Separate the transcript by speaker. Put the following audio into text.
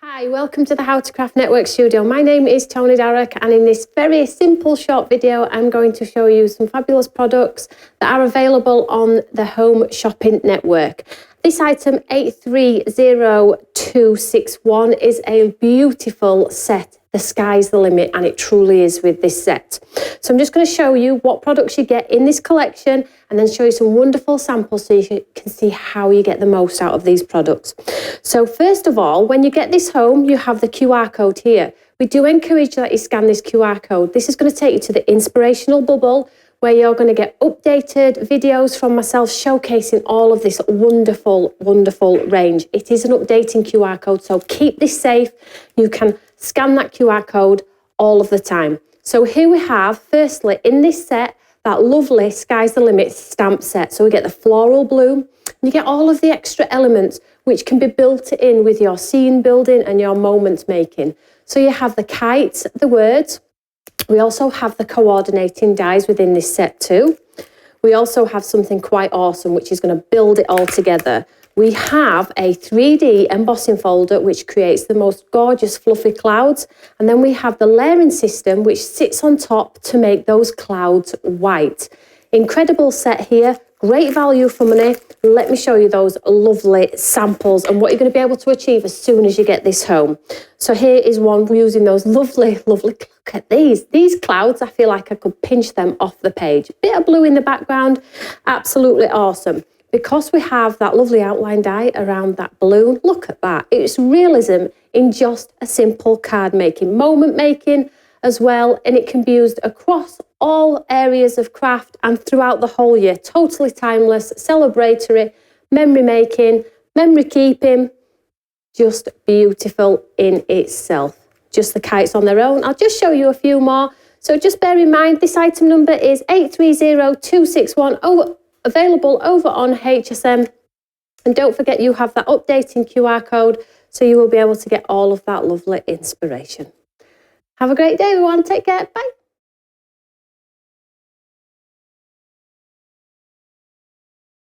Speaker 1: Hi, welcome to the How to Craft Network Studio. My name is Tony Darroch, and in this very simple short video I'm going to show you some fabulous products that are available on the Home Shopping Network. This item 830261 is a beautiful set. The sky's the limit, and it truly is with this set. So I'm just going to show you what products you get in this collection and then show you some wonderful samples so you can see how you get the most out of these products. So first of all, when you get this home, you have the QR code here. We do encourage that you scan this QR code. This is going to take you to the inspirational bubble where you're going to get updated videos from myself showcasing all of this wonderful, wonderful range. It is an updating QR code, so keep this safe. You can scan that QR code all of the time. So here we have, firstly, in this set, that lovely Sky's the Limit stamp set. So we get the floral bloom, and you get all of the extra elements which can be built in with your scene building and your moment making. So you have the kites, the words. We also have the coordinating dies within this set too. We also have something quite awesome, which is going to build it all together. We have a 3D embossing folder, which creates the most gorgeous fluffy clouds. And then we have the layering system, which sits on top to make those clouds white. Incredible set here. Great value for money. Let me show you those lovely samples and what you're going to be able to achieve as soon as you get this home. So here is one using those lovely, look at these. These clouds, I feel like I could pinch them off the page. Bit of blue in the background, absolutely awesome. Because we have that lovely outline die around that balloon, look at that. It's realism in just a simple card making, moment making as well, and it can be used across all areas of craft and throughout the whole year. Totally timeless, celebratory, memory making, memory keeping, just beautiful in itself. Just the kites on their own. I'll just show you a few more. So just bear in mind, this item number is 830261, available over on HSN. And don't forget you have that updating QR code, so you will be able to get all of that lovely inspiration. Have a great day, everyone. Take care. Bye.